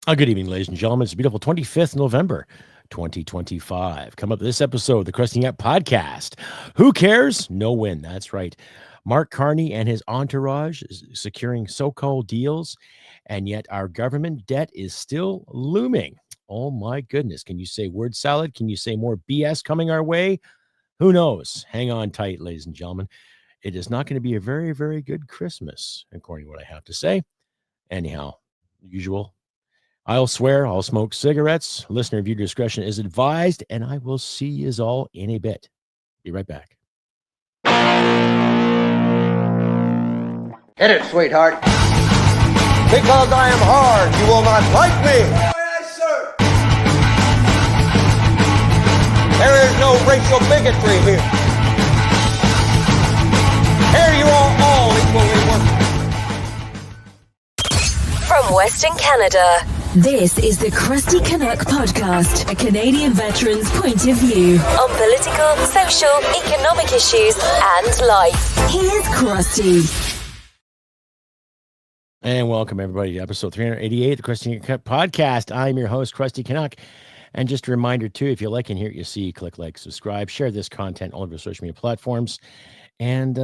Good evening, ladies and gentlemen. It's a beautiful 25th November, 2025. Come up with this episode of the Crusty podcast. Who cares? No win. That's right. Mark Carney and his entourage is securing so-called deals, and yet our government debt is still looming. Oh my goodness. Can you say word salad? Can you say more BS coming our way? Who knows? Hang on tight, ladies and gentlemen. It is not going to be a very, very good Christmas, according to what I have to say. Anyhow, usual. I'll swear I'll smoke cigarettes. Listener viewer discretion is advised, and I will see you all in a bit. Be right back. Hit it, sweetheart. Because I am hard, you will not like me. Yes, sir. There is no racial bigotry here. Here you are all equally worthless. From Western Canada, this is the Crusty Canuck podcast, a Canadian veteran's point of view on political, social, economic issues and life. Here's Crusty. And welcome, everybody, to episode 388 of the Crusty Canuck podcast. I'm your host, Crusty Canuck. And just a reminder, too, if you like and hear what you see, click like, subscribe, share this content on all of your social media platforms. And,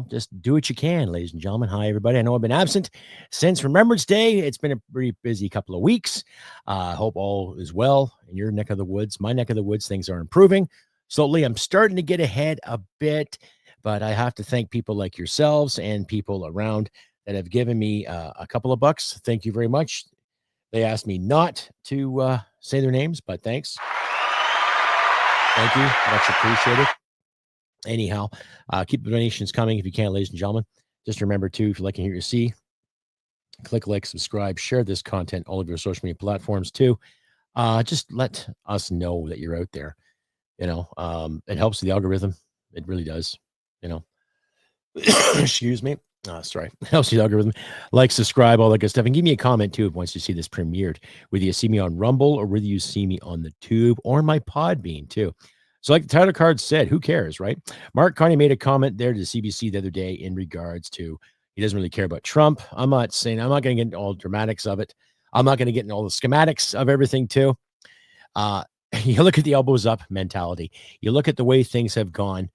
just do what you can, ladies and gentlemen. Hi, everybody. I know I've been absent since Remembrance Day. It's been a pretty busy couple of weeks. I hope all is well in your neck of the woods. My neck of the woods, things are improving. Slowly, I'm starting to get ahead a bit, but I have to thank people like yourselves and people around that have given me a couple of bucks. Thank you very much. They asked me not to say their names, but thanks. Thank you. Much appreciated. Anyhow, keep the donations coming if you can, ladies and gentlemen. Just remember, too, if you like and hear you see, click like, subscribe, share this content, all of your social media platforms, too. Just let us know that you're out there. It helps the algorithm. It really does. Excuse me. Sorry. It helps the algorithm. Like, subscribe, all that good stuff. And give me a comment, too, once you see this premiered. Whether you see me on Rumble or whether you see me on the Tube or my Podbean, too. So like the title card said, who cares, right? Mark Carney made a comment there to the CBC the other day in regards to he doesn't really care about Trump. I'm not going to get into all the dramatics of it. I'm not going to get into all the schematics of everything too. You look at the elbows up mentality. You look at the way things have gone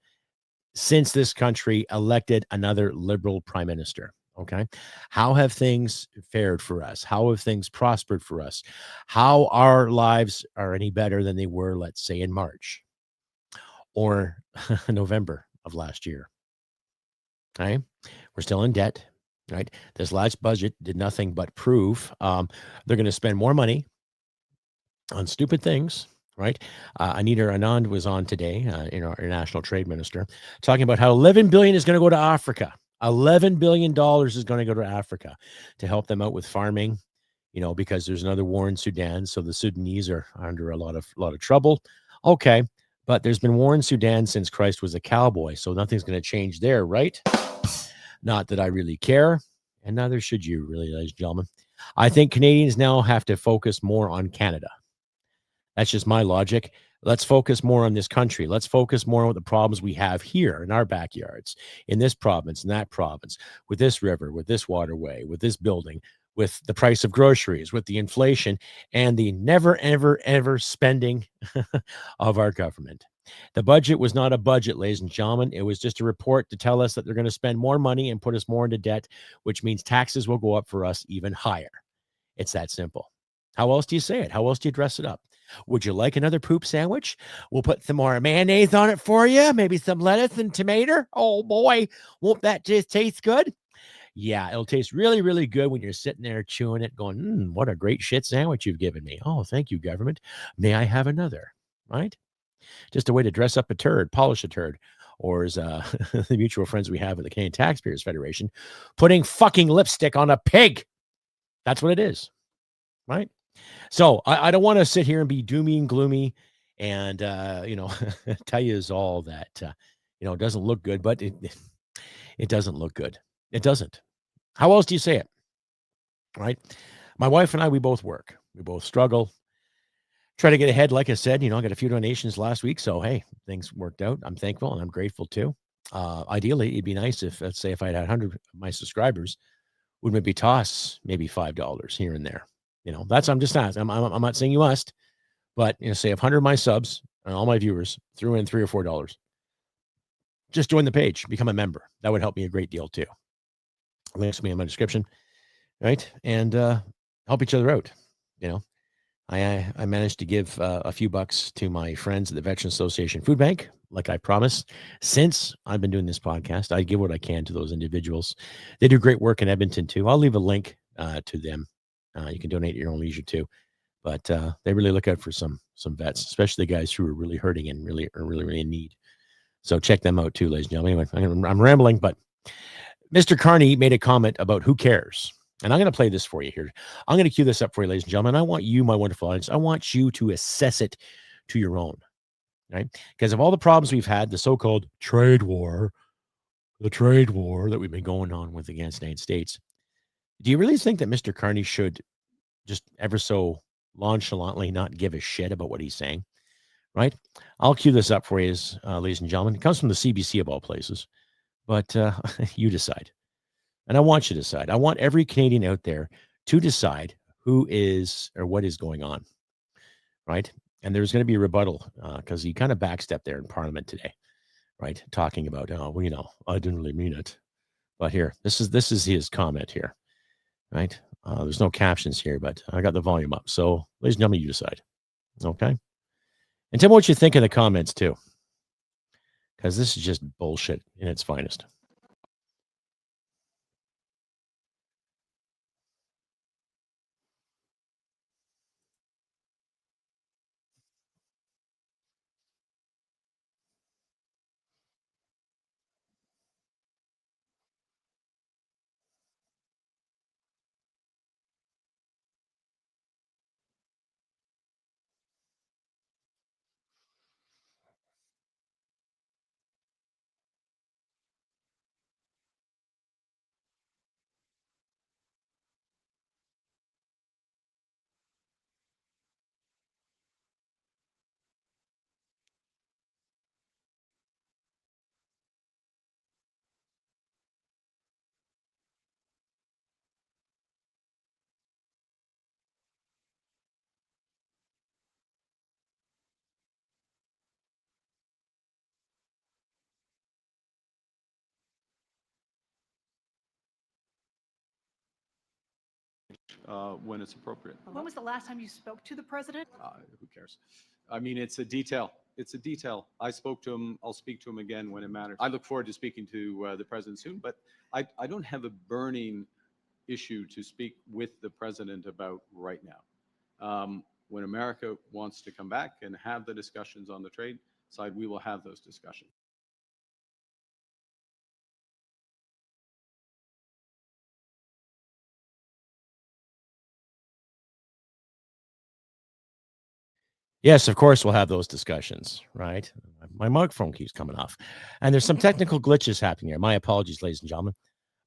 since this country elected another liberal prime minister. Okay. How have things fared for us? How have things prospered for us? How our lives are any better than they were, let's say, in March or November of last year? Okay. We're still in debt, right? This last budget did nothing but prove they're going to spend more money on stupid things, right? Anita Anand was on today, our international trade minister, talking about how $11 billion is going to go to Africa. $11 billion is going to go to Africa to help them out with farming, because there's another war in Sudan. So the Sudanese are under a lot of trouble. Okay. But there's been war in Sudan since Christ was a cowboy, so nothing's going to change there, right? Not that I really care, and neither should you, really, ladies and gentlemen. I think Canadians now have to focus more on Canada. That's just my logic. Let's focus more on this country. Let's focus more on the problems we have here in our backyards, in this province, in that province, with this river, with this waterway, with this building, with the price of groceries, with the inflation, and the never, ever, ever spending of our government. The budget was not a budget, ladies and gentlemen. It was just a report to tell us that they're going to spend more money and put us more into debt, which means taxes will go up for us even higher. It's that simple. How else do you say it? How else do you dress it up? Would you like another poop sandwich? We'll put some more mayonnaise on it for you. Maybe some lettuce and tomato. Oh, boy. Won't that just taste good? Yeah, it'll taste really, really good when you're sitting there chewing it, going, what a great shit sandwich you've given me. Oh, thank you, government. May I have another? Right? Just a way to dress up a turd, polish a turd. Or as the mutual friends we have at the Canadian Taxpayers Federation, putting fucking lipstick on a pig. That's what it is. Right? So I don't want to sit here and be doomy and gloomy and, tell you is all that, it doesn't look good, but it doesn't look good. It doesn't. How else do you say it? Right? My wife and I, we both work. We both struggle. Try to get ahead. Like I said, I got a few donations last week. So, hey, things worked out. I'm thankful and I'm grateful too. Ideally, it'd be nice if, let's say, if I had 100 of my subscribers, would maybe toss maybe $5 here and there, That's, I'm just asking. I'm not saying you must, but say if 100 of my subs and all my viewers threw in $3 or $4, just join the page, become a member. That would help me a great deal too. Links will be in my description, right? And help each other out. I managed to give a few bucks to my friends at the Veterans Association Food Bank, like I promised. Since I've been doing this podcast, I give what I can to those individuals. They do great work in Edmonton too. I'll leave a link to them. You can donate at your own leisure too. But they really look out for some vets, especially the guys who are really hurting and really in need. So check them out too, ladies and gentlemen. Anyway, I'm rambling, but Mr. Carney made a comment about who cares. And I'm going to play this for you here. I'm going to cue this up for you, ladies and gentlemen. I want you, my wonderful audience, I want you to assess it to your own, right? Because of all the problems we've had, the so-called trade war that we've been going on with against the United States, do you really think that Mr. Carney should just ever so nonchalantly not give a shit about what he's saying, right? I'll cue this up for you, ladies and gentlemen. It comes from the CBC of all places, but you decide. And I want you to decide. I want every Canadian out there to decide who is or what is going on, right? And there's going to be a rebuttal because he kind of backstepped there in Parliament today, right? Talking about, I didn't really mean it. But here, this is his comment here, right? There's no captions here, but I got the volume up. So, ladies and gentlemen, you decide, okay? And tell me what you think in the comments too, because this is just bullshit in its finest. When it's appropriate. When was the last time you spoke to the president? Who cares? I mean, it's a detail. It's a detail. I spoke to him. I'll speak to him again when it matters. I look forward to speaking to the president soon, but I don't have a burning issue to speak with the president about right now. When America wants to come back and have the discussions on the trade side, we will have those discussions. Yes, of course, we'll have those discussions, right? My microphone keeps coming off. And there's some technical glitches happening here. My apologies, ladies and gentlemen.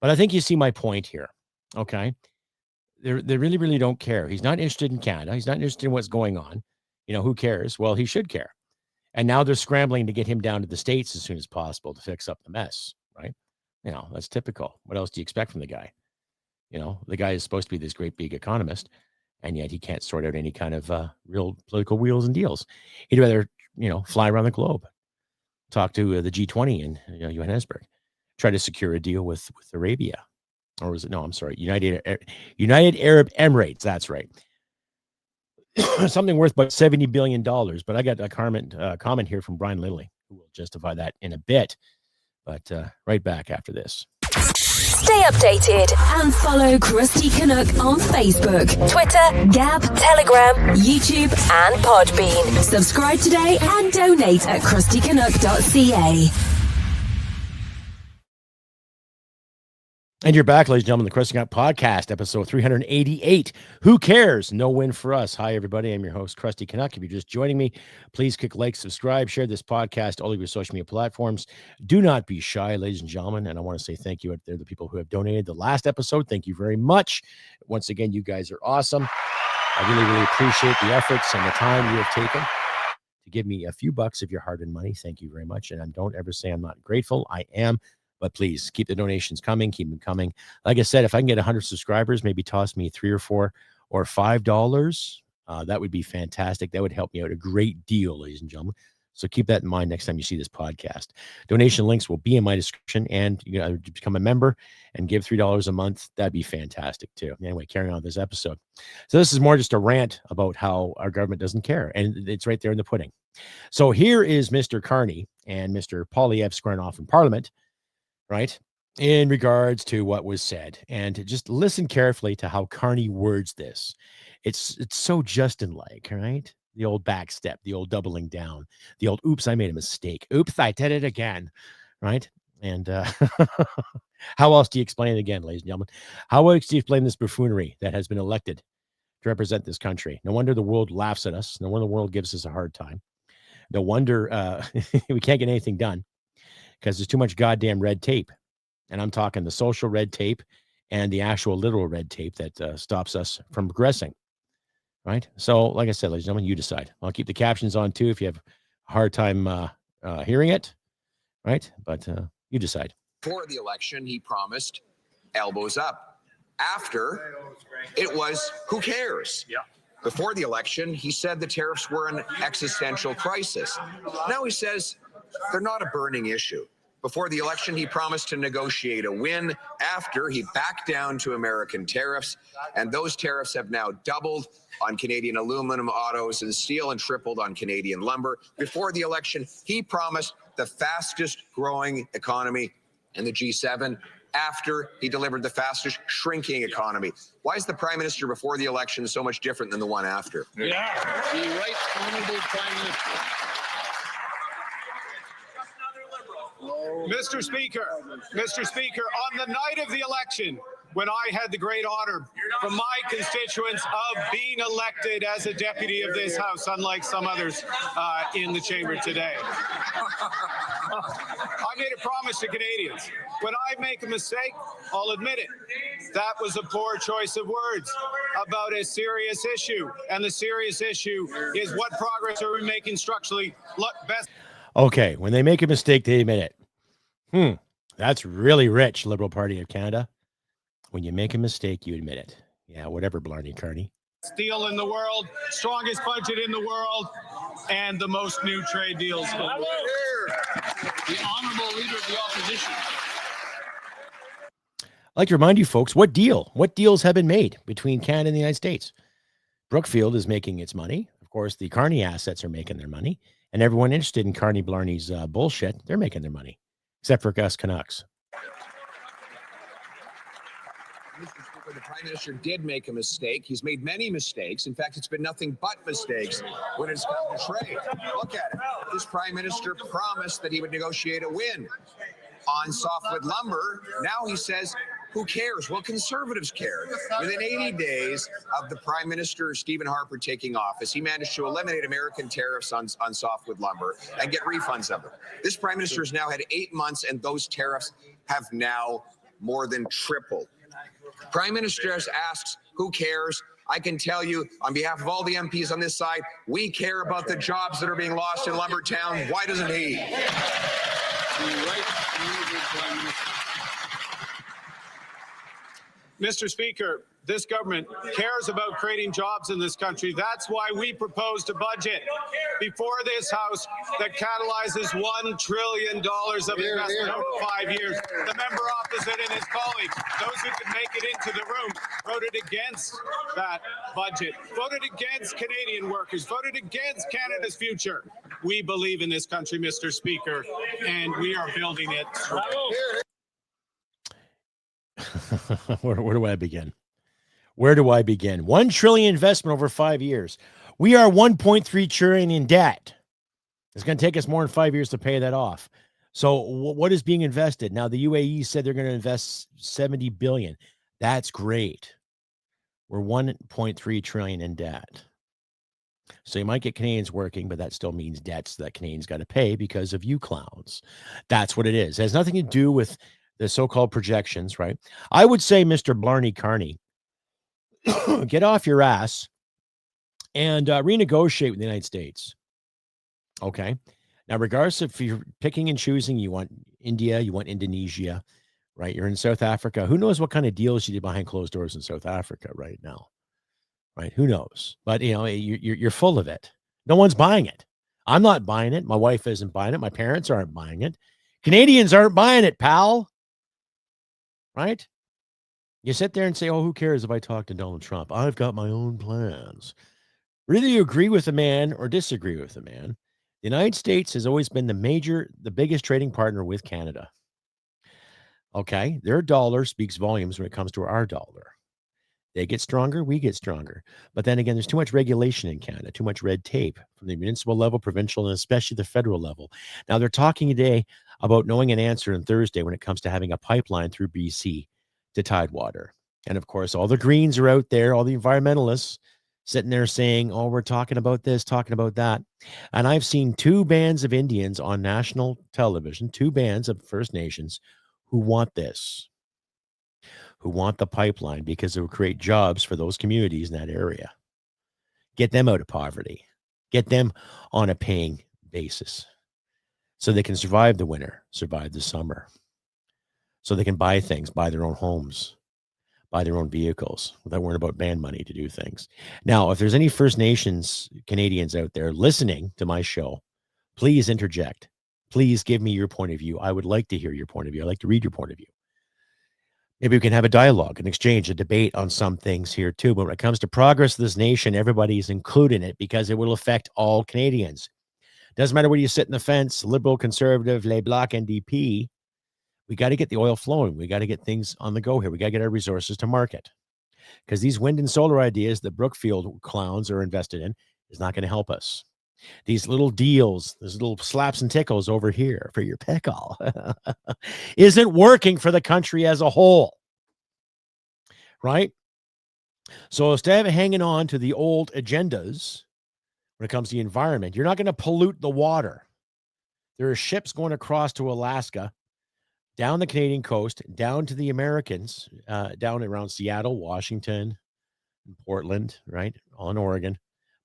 But I think you see my point here, okay? They really, really don't care. He's not interested in Canada. He's not interested in what's going on. Who cares? Well, he should care. And now they're scrambling to get him down to the States as soon as possible to fix up the mess, right? That's typical. What else do you expect from the guy? The guy is supposed to be this great big economist, and yet he can't sort out any kind of real political wheels and deals. He'd rather, fly around the globe, talk to the G20 in Johannesburg, try to secure a deal with Arabia. Or was it? No, I'm sorry. United Arab Emirates. That's right. Something worth about $70 billion. But I got a comment here from Brian Lilly, who will justify that in a bit. But right back after this. Stay updated and follow Crusty Canuck on Facebook, Twitter, Gab, Telegram, YouTube, and Podbean. Subscribe today and donate at crustycanuck.ca. And you're back, ladies and gentlemen, the Crusty Canuck Podcast, episode 388. Who cares? No win for us. Hi, everybody. I'm your host, Crusty Canuck. If you're just joining me, please click like, subscribe, share this podcast, all of your social media platforms. Do not be shy, ladies and gentlemen. And I want to say thank you out there, the people who have donated the last episode. Thank you very much. Once again, you guys are awesome. I really, really appreciate the efforts and the time you have taken to give me a few bucks of your hard-earned money. Thank you very much. And don't ever say I'm not grateful. I am. But please keep the donations coming, keep them coming. Like I said, if I can get 100 subscribers, maybe toss me 3 or 4 or $5, that would be fantastic. That would help me out a great deal, ladies and gentlemen. So keep that in mind next time you see this podcast. Donation links will be in my description, and you can become a member and give $3 a month. That'd be fantastic too. Anyway, carrying on with this episode. So this is more just a rant about how our government doesn't care, and it's right there in the pudding. So here is Mr. Carney and Mr. Poilievre squaring off in Parliament, right, in regards to what was said. And just listen carefully to how Carney words this. It's so Justin-like, right? The old backstep, the old doubling down, the old, oops, I made a mistake. Oops, I did it again, right? And how else do you explain it again, ladies and gentlemen? How else do you explain this buffoonery that has been elected to represent this country? No wonder the world laughs at us. No wonder the world gives us a hard time. No wonder we can't get anything done because there's too much goddamn red tape. And I'm talking the social red tape and the actual literal red tape that stops us from progressing. Right. So, like I said, ladies and gentlemen, you decide. I'll keep the captions on too if you have a hard time hearing it. Right. But you decide. Before the election, he promised elbows up. After, it was who cares? Yeah. Before the election, he said the tariffs were an existential crisis. Now he says they're not a burning issue. Before the election, he promised to negotiate a win. After, he backed down to American tariffs, and those tariffs have now doubled on Canadian aluminum, autos, and steel, and tripled on Canadian lumber. Before the election, he promised the fastest growing economy in the G7. After, he delivered the fastest shrinking economy. Why is the Prime Minister before the election so much different than the one after? Yeah, the right honorable Prime Minister. Mr. Speaker, on the night of the election, when I had the great honor from my constituents of being elected as a deputy of this House, unlike some others in the chamber today, I made a promise to Canadians. When I make a mistake, I'll admit it. That was a poor choice of words about a serious issue. And the serious issue is what progress are we making structurally best. Okay, when they make a mistake, they admit it. That's really rich, Liberal Party of Canada. When you make a mistake, you admit it. Yeah, whatever, Blarney Carney. Deal in the world, strongest budget in the world, and the most new trade deals. The honorable leader of the opposition. I'd like to remind you folks, what deals have been made between Canada and the United States? Brookfield is making its money. Of course, the Carney assets are making their money. And everyone interested in Carney Blarney's bullshit, they're making their money. Except for us Canucks. Mr. Speaker, the Prime Minister did make a mistake. He's made many mistakes. In fact, it's been nothing but mistakes when it's come to trade. Look at it. This Prime Minister promised that he would negotiate a win on softwood lumber. Now he says, who cares? Well, Conservatives care. Within 80 days of the Prime Minister, Stephen Harper, taking office, he managed to eliminate American tariffs on softwood lumber and get refunds of them. This Prime Minister has now had 8 months, and those tariffs have now more than tripled. Prime Minister asks, who cares? I can tell you, on behalf of all the MPs on this side, we care about the jobs that are being lost in Lumbertown. Why doesn't he? Mr. Speaker, this government cares about creating jobs in this country. That's why we proposed a budget before this House that catalyzes $1 trillion of investment over 5 years. The member opposite and his colleagues, those who could make it into the room, voted against that budget, voted against Canadian workers, voted against Canada's future. We believe in this country, Mr. Speaker, and we are building it. Where do I begin? Where do I begin? $1 trillion investment over 5 years. We are $1.3 trillion in debt. It's going to take us more than 5 years to pay that off. So what is being invested? Now, the UAE said they're going to invest $70 billion. That's great. We're $1.3 trillion in debt. So you might get Canadians working, but that still means debts that Canadians got to pay because of you clowns. That's what it is. It has nothing to do with the so-called projections, right? I would say, Mr. Blarney Carney, get off your ass and renegotiate with the United States. Okay. Now, regardless if you're picking and choosing, you want India, you want Indonesia, right? You're in South Africa. Who knows what kind of deals you did behind closed doors in South Africa right now? right? Who knows? But, you're full of it. No one's buying it. I'm not buying it. My wife isn't buying it. My parents aren't buying it. Canadians aren't buying it, pal. Right? You sit there and say, oh, who cares if I talk to Donald Trump? I've got my own plans. Whether you agree with the man or disagree with the man, the United States has always been the biggest trading partner with Canada. Okay? Their dollar speaks volumes when it comes to our dollar. They get stronger, we get stronger. But then again, there's too much regulation in Canada, too much red tape from the municipal level, provincial, and especially the federal level. Now, they're talking today about knowing an answer on Thursday when it comes to having a pipeline through BC to Tidewater. And of course, all the Greens are out there, all the environmentalists sitting there saying, oh, we're talking about this, talking about that. And I've seen 2 bands of Indians on national television, 2 bands of First Nations who want this, who want the pipeline because it will create jobs for those communities in that area. Get them out of poverty. Get them on a paying basis so they can survive the winter, survive the summer, so they can buy things, buy their own homes, buy their own vehicles without worrying about band money to do things. Now, if there's any First Nations Canadians out there listening to my show, please interject. Please give me your point of view. I would like to hear your point of view. I'd like to read your point of view. Maybe we can have a dialogue, an exchange, a debate on some things here too. But when it comes to progress of this nation, everybody's included in it because it will affect all Canadians. Doesn't matter where you sit in the fence, liberal, conservative, Les Blocs, NDP. We got to get the oil flowing. We got to get things on the go here. We got to get our resources to market because these wind and solar ideas that Brookfield clowns are invested in is not going to help us. These little deals, these little slaps and tickles over here for your pickle isn't working for the country as a whole. Right? So instead of hanging on to the old agendas when it comes to the environment, you're not going to pollute the water. There are ships going across to Alaska, down the Canadian coast, down to the Americans, down around Seattle, Washington, Portland, right? On Oregon,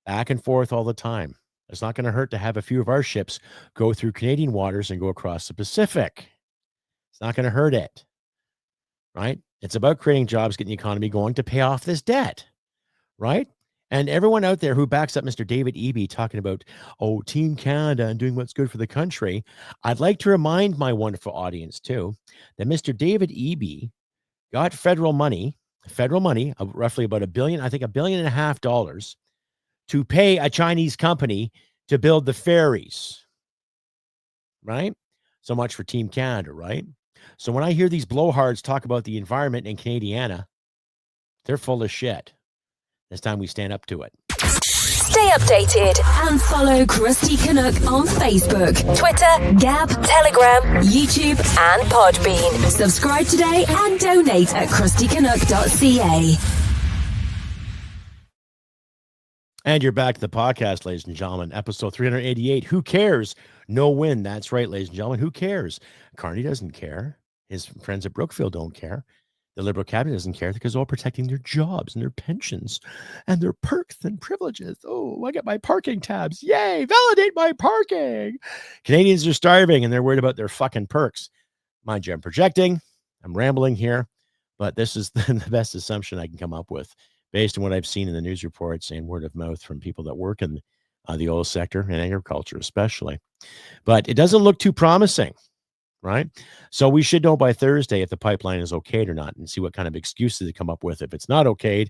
back and forth all the time. It's not going to hurt to have a few of our ships go through Canadian waters and go across the Pacific. It's not going to hurt it, right? It's about creating jobs, getting the economy going to pay off this debt, right? And everyone out there who backs up Mr. David Eby talking about, oh, Team Canada and doing what's good for the country, I'd like to remind my wonderful audience, too, that Mr. David Eby got federal money, of roughly about $1 billion, I think $1.5 billion, to pay a Chinese company to build the ferries, right? So much for Team Canada, right? So when I hear these blowhards talk about the environment in Canadiana, they're full of shit. It's time we stand up to it. Stay updated and follow Crusty Canuck on Facebook, Twitter, Gab, Telegram, YouTube, and Podbean. Subscribe today and donate at crustycanuck.ca. And you're back to the podcast, ladies and gentlemen. Episode 388. Who cares? No win. That's right, ladies and gentlemen. Who cares? Carney doesn't care. His friends at Brookfield don't care. The Liberal cabinet doesn't care because they're all protecting their jobs and their pensions and their perks and privileges. Oh, I get my parking tabs. Yay, validate my parking. Canadians are starving and they're worried about their fucking perks. Mind you, I'm projecting. I'm rambling here, but this is the best assumption I can come up with based on what I've seen in the news reports and word of mouth from people that work in the oil sector and agriculture especially. But it doesn't look too promising. Right? So we should know by Thursday if the pipeline is okayed or not and see what kind of excuses they come up with if it's not okayed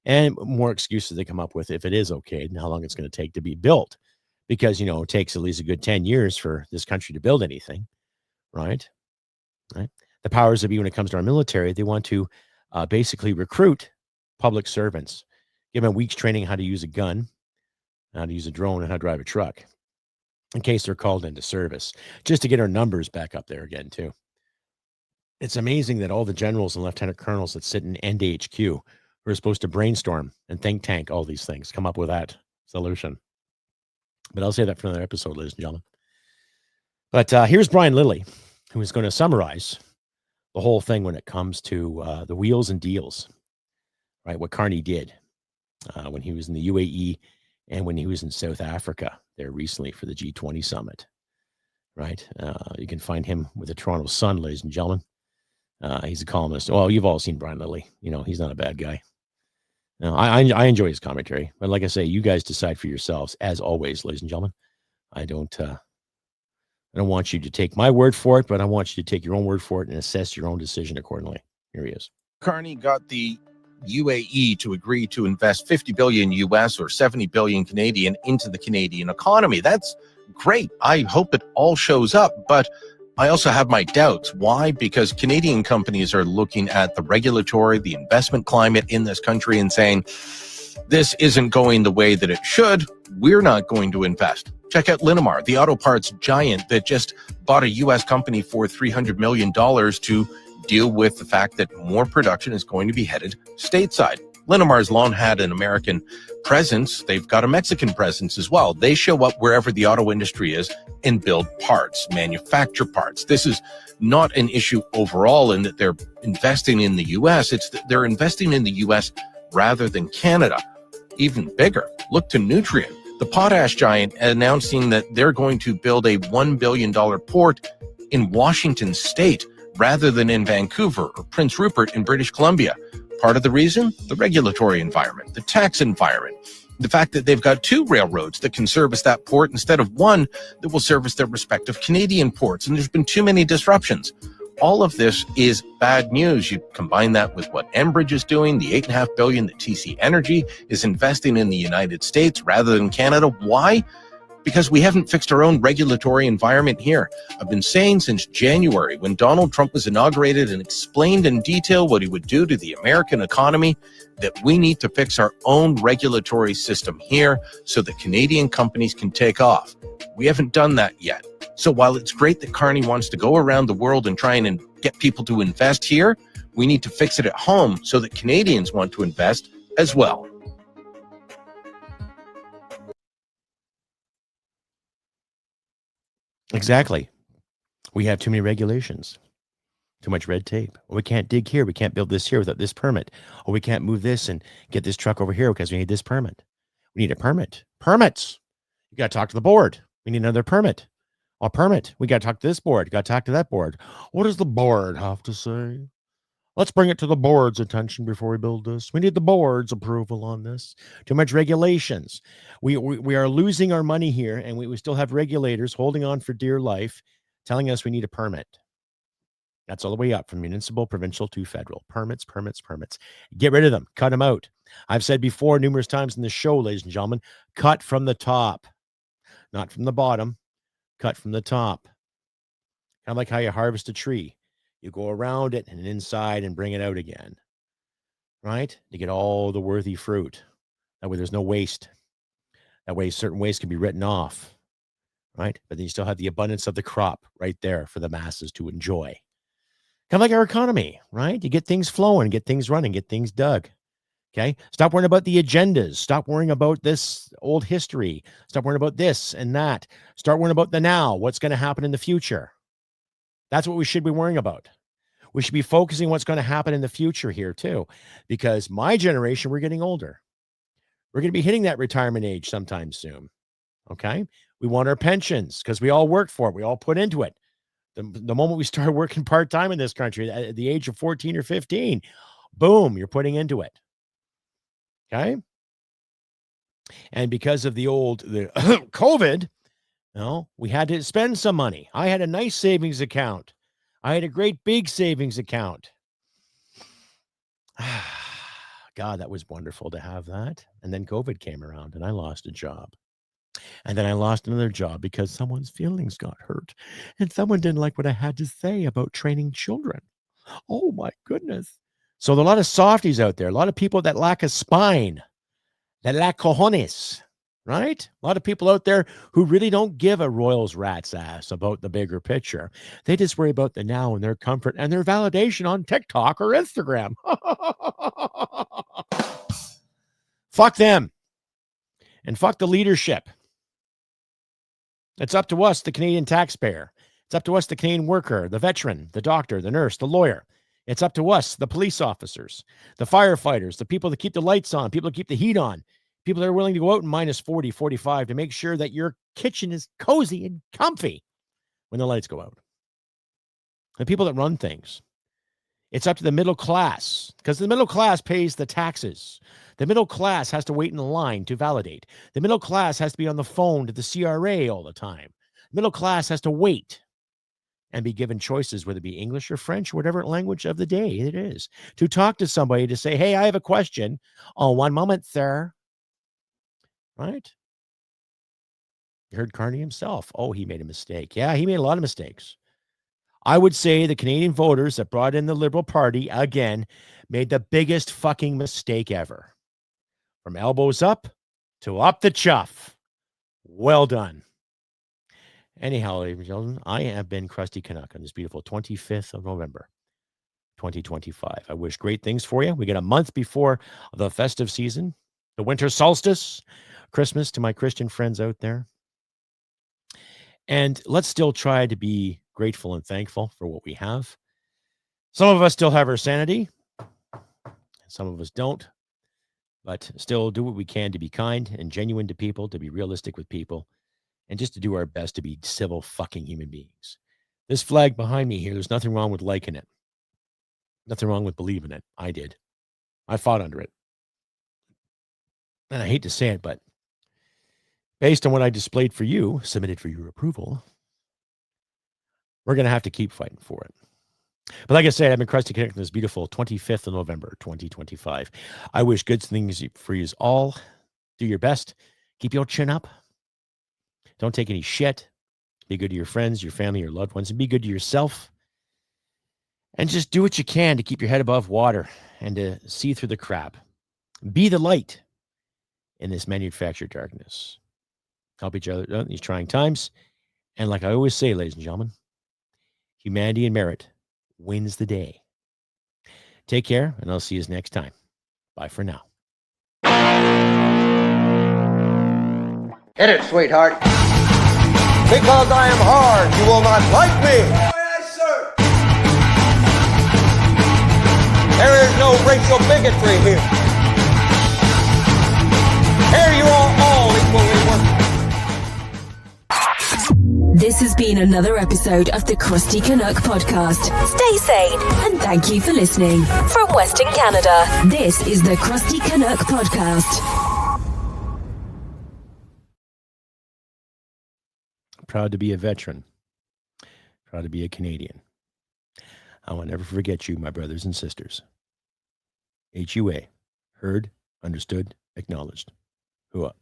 and more excuses they come up with if it is okayed and how long it's going to take to be built. Because, it takes at least a good 10 years for this country to build anything. Right? The powers that be when it comes to our military, they want to basically recruit public servants, give them weeks training how to use a gun, how to use a drone, and how to drive a truck, in case they're called into service, just to get our numbers back up there again, too. It's amazing that all the generals and lieutenant colonels that sit in NDHQ who are supposed to brainstorm and think tank all these things, come up with that solution. But I'll say that for another episode, ladies and gentlemen. But here's Brian Lilley, who is going to summarize the whole thing when it comes to the wheels and deals, right? What Carney did when he was in the UAE and when he was in South Africa there recently for the G20 summit, right? You can find him with the Toronto Sun, ladies and gentlemen. He's a columnist. Well, you've all seen Brian Lilley. He's not a bad guy. No, I enjoy his commentary, but like I say, you guys decide for yourselves, as always, ladies and gentlemen. I don't want you to take my word for it, but I want you to take your own word for it and assess your own decision accordingly. Here he is. Carney got the UAE to agree to invest 50 billion US or 70 billion Canadian into the Canadian economy. That's great. I hope it all shows up, but I also have my doubts. Why? Because Canadian companies are looking at the regulatory, the investment climate in this country and saying, this isn't going the way that it should. We're not going to invest. Check out Linamar, the auto parts giant that just bought a US company for $300 million to deal with the fact that more production is going to be headed stateside. Linamar's long had an American presence. They've got a Mexican presence as well. They show up wherever the auto industry is and build parts, manufacture parts. This is not an issue overall in that they're investing in the U.S. It's that they're investing in the U.S. rather than Canada. Even bigger, look to Nutrien, the potash giant, announcing that they're going to build a $1 billion port in Washington state rather than in Vancouver or Prince Rupert in British Columbia. Part of the reason? The regulatory environment, the tax environment, the fact that they've got two railroads that can service that port instead of one that will service their respective Canadian ports, and there's been too many disruptions. All of this is bad news. You combine that with what Enbridge is doing, the $8.5 billion that TC Energy is investing in the United States rather than Canada. Why? Because we haven't fixed our own regulatory environment here. I've been saying since January, when Donald Trump was inaugurated and explained in detail what he would do to the American economy, that we need to fix our own regulatory system here so that Canadian companies can take off. We haven't done that yet. So while it's great that Carney wants to go around the world and try and get people to invest here, we need to fix it at home so that Canadians want to invest as well. Exactly. We have too many regulations, too much red tape. We can't dig here. We can't build this here without this permit. Or we can't move this and get this truck over here because we need this permit. We need a permit. Permits. You got to talk to the board. We need another permit. A permit. We got to talk to this board. Got to talk to that board. What does the board have to say? Let's bring it to the board's attention before we build this. We need the board's approval on this. Too much regulations. We are losing our money here, and we still have regulators holding on for dear life, telling us we need a permit. That's all the way up from municipal, provincial to federal. Permits, permits, permits. Get rid of them. Cut them out. I've said before numerous times in the show, ladies and gentlemen, cut from the top, not from the bottom. Cut from the top. Kind of like how you harvest a tree. You go around it and inside and bring it out again, right? To get all the worthy fruit. That way there's no waste. That way certain waste can be written off, right? But then you still have the abundance of the crop right there for the masses to enjoy. Kind of like our economy, right? You get things flowing, get things running, get things dug. Okay? Stop worrying about the agendas. Stop worrying about this old history. Stop worrying about this and that. Start worrying about the now, what's going to happen in the future. That's what we should be worrying about. We should be focusing on what's going to happen in the future here too, because my generation, we're getting older. We're going to be hitting that retirement age sometime soon. Okay. We want our pensions because we all worked for it. We all put into it. The moment we start working part-time in this country at the age of 14 or 15, boom, you're putting into it. Okay. And because of the COVID, we had to spend some money. I had a nice savings account. I had a great big savings account. God, that was wonderful to have that. And then COVID came around and I lost a job. And then I lost another job because someone's feelings got hurt. And someone didn't like what I had to say about training children. Oh my goodness. So there are a lot of softies out there, a lot of people that lack a spine, that lack cojones. Right? A lot of people out there who really don't give a Royals rat's ass about the bigger picture. They just worry about the now and their comfort and their validation on TikTok or Instagram. Fuck them. And fuck the leadership. It's up to us, the Canadian taxpayer. It's up to us, the Canadian worker, the veteran, the doctor, the nurse, the lawyer. It's up to us, the police officers, the firefighters, the people that keep the lights on, people that keep the heat on. People that are willing to go out in minus 40, 45 to make sure that your kitchen is cozy and comfy when the lights go out. The people that run things. It's up to the middle class because the middle class pays the taxes. The middle class has to wait in the line to validate. The middle class has to be on the phone to the CRA all the time. The middle class has to wait and be given choices, whether it be English or French, or whatever language of the day it is, to talk to somebody to say, hey, I have a question. Oh, one moment, sir. Right? You heard Carney himself. Oh, he made a mistake. Yeah, he made a lot of mistakes. I would say the Canadian voters that brought in the Liberal Party, again, made the biggest fucking mistake ever. From elbows up to up the chuff. Well done. Anyhow, ladies and gentlemen, I have been Crusty Canuck on this beautiful 25th of November, 2025. I wish great things for you. We get a month before the festive season, the winter solstice, Christmas to my Christian friends out there. And let's still try to be grateful and thankful for what we have. Some of us still have our sanity. Some of us don't. But still do what we can to be kind and genuine to people, to be realistic with people, and just to do our best to be civil fucking human beings. This flag behind me here, there's nothing wrong with liking it. Nothing wrong with believing it. I did. I fought under it. And I hate to say it, but based on what I displayed for you, submitted for your approval, we're going to have to keep fighting for it. But like I said, I've been Crusty Canuck on this beautiful 25th of November, 2025. I wish good things for you all. Do your best. Keep your chin up. Don't take any shit. Be good to your friends, your family, your loved ones, and be good to yourself. And just do what you can to keep your head above water and to see through the crap. Be the light in this manufactured darkness. Help each other in these trying times. And like I always say, ladies and gentlemen, humanity and merit wins the day. Take care, and I'll see you next time. Bye for now. Hit it, sweetheart. Because I am hard, you will not like me. Yes, sir. There is no racial bigotry here. Here you are all equally worthless. This has been another episode of the Crusty Canuck podcast. Stay sane and thank you for listening. From Western Canada, this is the Crusty Canuck podcast. Proud to be a veteran. Proud to be a Canadian. I will never forget you, my brothers and sisters. HUA. Heard, understood, acknowledged. Hooah.